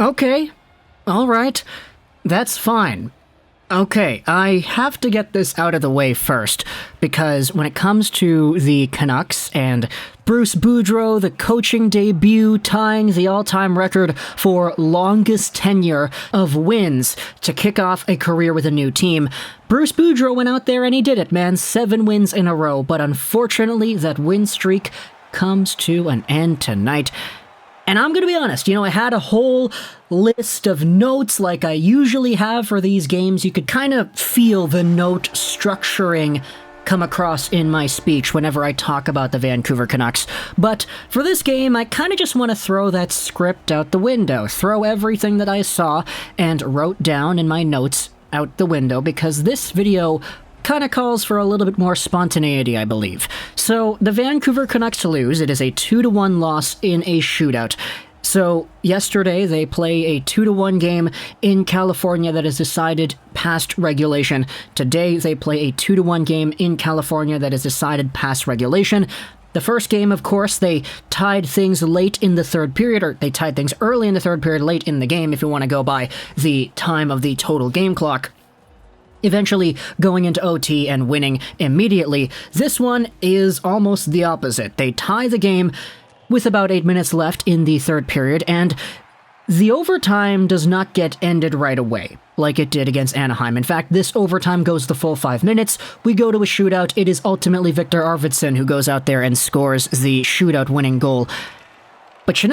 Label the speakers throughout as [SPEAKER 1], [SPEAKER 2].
[SPEAKER 1] Okay, alright, that's fine. Okay, I have to get this out of the way first, because when it comes to the Canucks and Bruce Boudreau, the coaching debut tying the all-time record for longest tenure of wins to kick off a career with a new team, Bruce Boudreau went out there and he did it, man. 7 wins in a row, but unfortunately that win streak comes to an end tonight. And I'm going to be honest, I had a whole list of notes like I usually have for these games. You could kind of feel the note structuring come across in my speech whenever I talk about the Vancouver Canucks. But for this game, I kind of just want to throw that script out the window, throw everything that I saw and wrote down in my notes out the window, because this video kind of calls for a little bit more spontaneity, I believe. So, the Vancouver Canucks lose. It is a 2-1 loss in a shootout. So, yesterday they play a 2-1 game in California that is decided past regulation. Today they play a 2-1 game in California that is decided past regulation. The first game, of course, they tied things late in the third period, or they tied things early in the third period, late in the game, if you want to go by the time of the total game clock. Eventually going into OT and winning immediately. This one is almost the opposite. They tie the game with about 8 minutes left in the third period, and the overtime does not get ended right away, like it did against Anaheim. In fact, this overtime goes the full 5 minutes. We go to a shootout. It is ultimately Viktor Arvidsson who goes out there and scores the shootout winning goal. But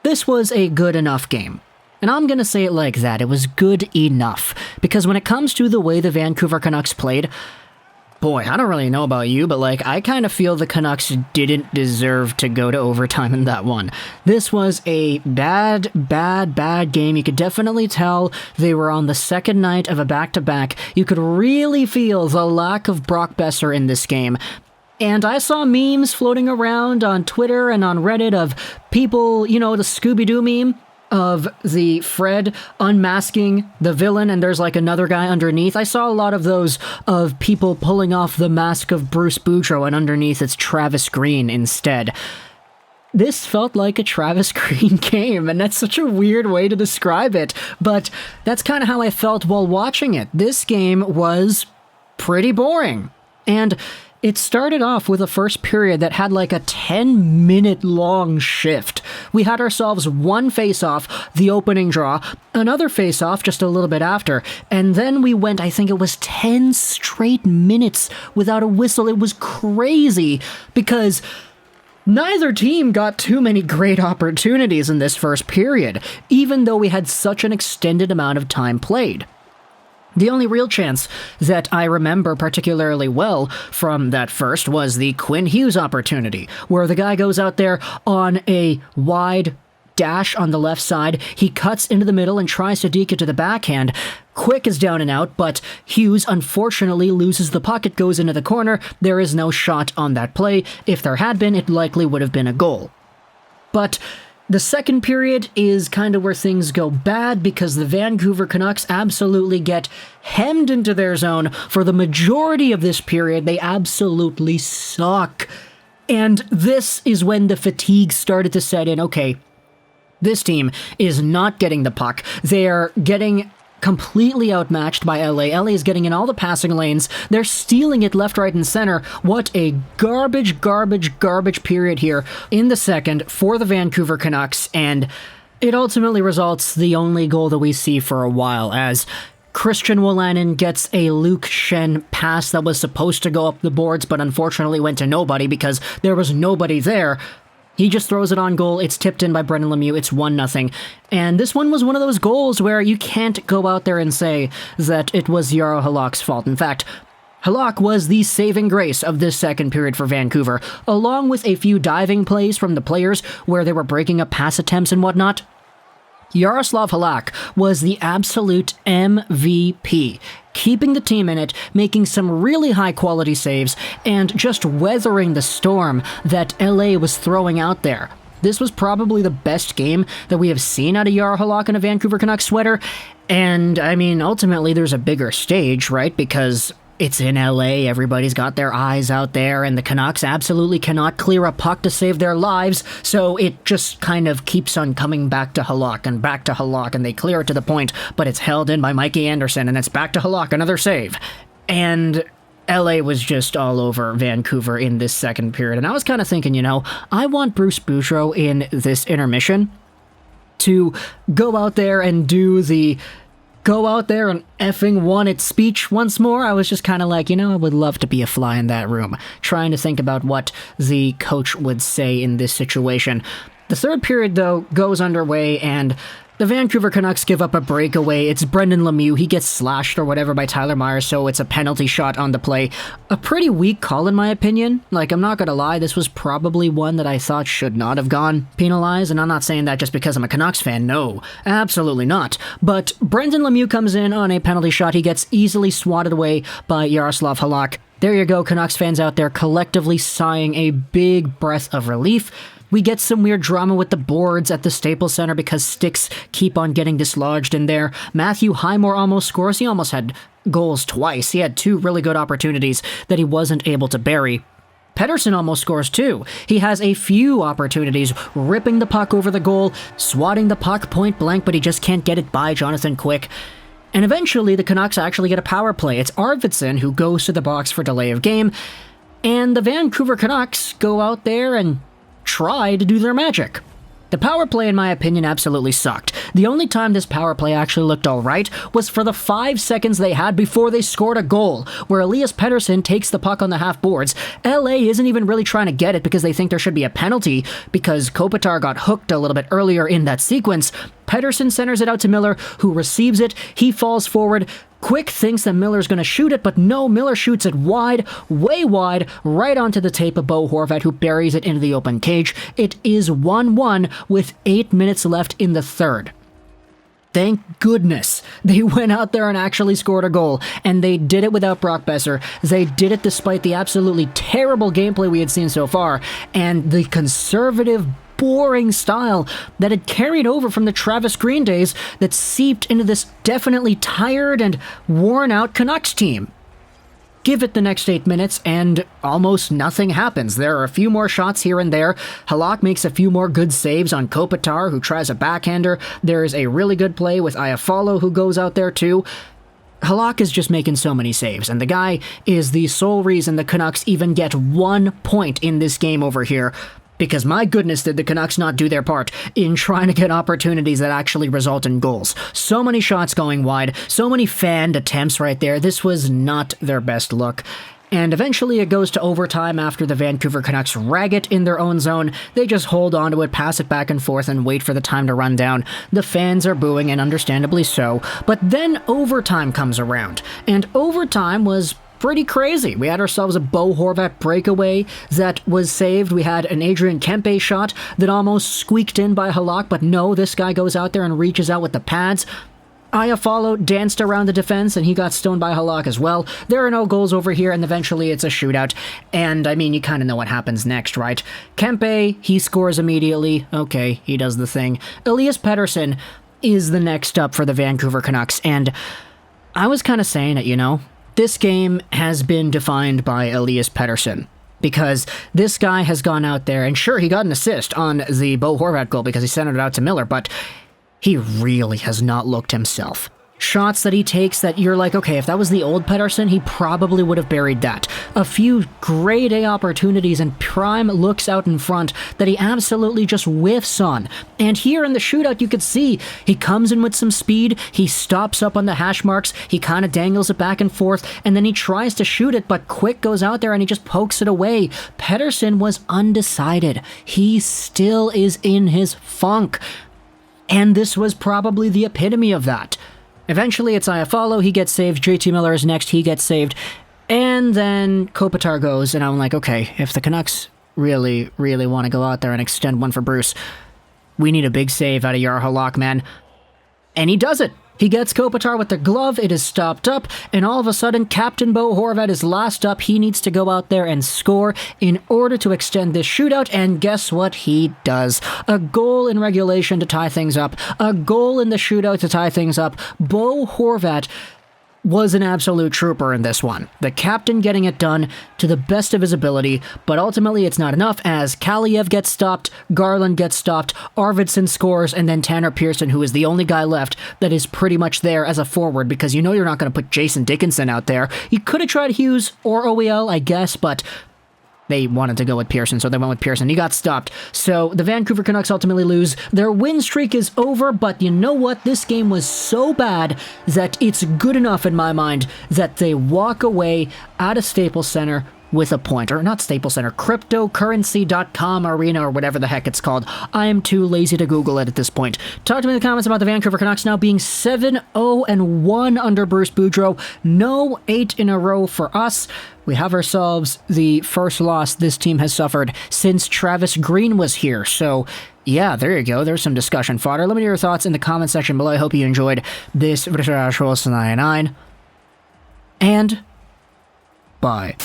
[SPEAKER 1] this was a good enough game. And I'm going to say it like that. It was good enough. Because when it comes to the way the Vancouver Canucks played, boy, I don't really know about you, but I kind of feel the Canucks didn't deserve to go to overtime in that one. This was a bad game. You could definitely tell they were on the second night of a back-to-back. You could really feel the lack of Brock Besser in this game. And I saw memes floating around on Twitter and on Reddit of people, the Scooby-Doo meme of the Fred unmasking the villain, and there's another guy underneath. I saw a lot of those of people pulling off the mask of Bruce Boudreau, and underneath it's Travis Green instead. This felt like a Travis Green game, and that's such a weird way to describe it, but that's kind of how I felt while watching it. This game was pretty boring, and it started off with a first period that had a 10-minute long shift. We had ourselves one face-off, the opening draw, another face-off just a little bit after, and then we went, I think it was 10 straight minutes without a whistle. It was crazy, because neither team got too many great opportunities in this first period, even though we had such an extended amount of time played. The only real chance that I remember particularly well from that first was the Quinn Hughes opportunity, where the guy goes out there on a wide dash on the left side. He cuts into the middle and tries to deke it to the backhand. Quick is down and out, but Hughes unfortunately loses the puck. It goes into the corner. There is no shot on that play. If there had been, it likely would have been a goal. But the second period is kind of where things go bad, because the Vancouver Canucks absolutely get hemmed into their zone. For the majority of this period, they absolutely suck. And this is when the fatigue started to set in. Okay, this team is not getting the puck. They're getting completely outmatched by LA. LA is getting in all the passing lanes. They're stealing it left, right, and center. What a garbage period here in the second for the Vancouver Canucks, and it ultimately results the only goal that we see for a while, as Christian Wolanin gets a Luke Shen pass that was supposed to go up the boards, but unfortunately went to nobody because there was nobody there. He just throws it on goal. It's tipped in by Brendan Lemieux. It's 1-0. And this one was one of those goals where you can't go out there and say that it was Jaroslav Halak's fault. In fact, Halak was the saving grace of this second period for Vancouver, along with a few diving plays from the players where they were breaking up pass attempts and whatnot. Jaroslav Halak was the absolute MVP, keeping the team in it, making some really high-quality saves, and just weathering the storm that LA was throwing out there. This was probably the best game that we have seen out of Jaroslav Halak in a Vancouver Canucks sweater, and, ultimately there's a bigger stage, right? Because It's in LA, everybody's got their eyes out there, and the Canucks absolutely cannot clear a puck to save their lives, so it just kind of keeps on coming back to Halak, and they clear it to the point, but it's held in by Mikey Anderson, and it's back to Halak, another save. And LA was just all over Vancouver in this second period, and I was kind of thinking, I want Bruce Boudreau in this intermission to go out there and effing won it speech once more. I was just kind of like, I would love to be a fly in that room, trying to think about what the coach would say in this situation. The third period, though, goes underway, and the Vancouver Canucks give up a breakaway. It's Brendan Lemieux. He gets slashed or whatever by Tyler Myers, so it's a penalty shot on the play. A pretty weak call, in my opinion. I'm not gonna lie, this was probably one that I thought should not have gone penalized, and I'm not saying that just because I'm a Canucks fan. No, absolutely not. But Brendan Lemieux comes in on a penalty shot. He gets easily swatted away by Jaroslav Halak. There you go, Canucks fans out there collectively sighing a big breath of relief. We get some weird drama with the boards at the Staples Center because sticks keep on getting dislodged in there. Matthew Highmore almost scores. He almost had goals twice. He had two really good opportunities that he wasn't able to bury. Pettersson almost scores too. He has a few opportunities, ripping the puck over the goal, swatting the puck point blank, but he just can't get it by Jonathan Quick. And eventually the Canucks actually get a power play. It's Arvidsson who goes to the box for delay of game, and the Vancouver Canucks go out there and try to do their magic. The power play, in my opinion, absolutely sucked. The only time this power play actually looked alright was for the 5 seconds they had before they scored a goal, where Elias Pettersson takes the puck on the half boards. LA isn't even really trying to get it because they think there should be a penalty because Kopitar got hooked a little bit earlier in that sequence. Pettersson centers it out to Miller, who receives it. He falls forward. Quick thinks that Miller's going to shoot it, but no, Miller shoots it wide, way wide, right onto the tape of Bo Horvat, who buries it into the open cage. It is 1-1 with 8 minutes left in the third. Thank goodness they went out there and actually scored a goal, and they did it without Brock Besser. They did it despite the absolutely terrible gameplay we had seen so far, and the conservative, boring style that had carried over from the Travis Green days that seeped into this definitely tired and worn-out Canucks team. Give it the next 8 minutes, and almost nothing happens. There are a few more shots here and there. Halak makes a few more good saves on Kopitar, who tries a backhander. There's a really good play with Iafallo, who goes out there too. Halak is just making so many saves, and the guy is the sole reason the Canucks even get 1 point in this game over here. Because my goodness, did the Canucks not do their part in trying to get opportunities that actually result in goals. So many shots going wide, so many fanned attempts right there. This was not their best look. And eventually it goes to overtime after the Vancouver Canucks rag it in their own zone. They just hold on to it, pass it back and forth, and wait for the time to run down. The fans are booing, and understandably so. But then overtime comes around. And overtime was pretty crazy. We had ourselves a Bo Horvat breakaway that was saved. We had an Adrian Kempe shot that almost squeaked in by Halak, but no, this guy goes out there and reaches out with the pads. Iafallo danced around the defense, and he got stoned by Halak as well. There are no goals over here, and eventually it's a shootout. And, you kind of know what happens next, right? Kempe, he scores immediately. Okay, he does the thing. Elias Pettersson is the next up for the Vancouver Canucks, and I was kind of saying it, This game has been defined by Elias Pettersson, because this guy has gone out there, and sure, he got an assist on the Bo Horvat goal because he sent it out to Miller, but he really has not looked himself. Shots that he takes that you're like, okay, if that was the old Pettersson, he probably would have buried that. A few grade A opportunities and prime looks out in front that he absolutely just whiffs on. And here in the shootout, you could see he comes in with some speed, he stops up on the hash marks, he kind of dangles it back and forth, and then he tries to shoot it, but Quick goes out there and he just pokes it away. Pettersson was undecided. He still is in his funk. And this was probably the epitome of that. Eventually, it's Iafallo, he gets saved, JT Miller is next, he gets saved, and then Kopitar goes, and I'm like, okay, if the Canucks really, really want to go out there and extend one for Bruce, we need a big save out of Jaro Halak, man. And he does it. He gets Kopitar with the glove, it is stopped up, and all of a sudden, Captain Bo Horvat is last up. He needs to go out there and score in order to extend this shootout, and guess what he does? A goal in regulation to tie things up, a goal in the shootout to tie things up. Bo Horvat was an absolute trooper in this one. The captain getting it done to the best of his ability, but ultimately it's not enough as Kaliev gets stopped, Garland gets stopped, Arvidsson scores, and then Tanner Pearson, who is the only guy left that is pretty much there as a forward, because you know you're not going to put Jason Dickinson out there. You could have tried Hughes or OEL, I guess, but they wanted to go with Pearson, so they went with Pearson. He got stopped. So the Vancouver Canucks ultimately lose. Their win streak is over, but you know what? This game was so bad that it's good enough in my mind that they walk away out of Staples Center with a point. Or not Staples Center, cryptocurrency.com arena or whatever the heck it's called. I am too lazy to Google it at this point. Talk to me in the comments about the Vancouver Canucks now being 7-0-1 under Bruce Boudreau. No 8 in a row for us. We have ourselves the first loss this team has suffered since Travis Green was here. So, yeah, there you go. There's some discussion fodder. Let me know your thoughts in the comment section below. I hope you enjoyed this. And bye.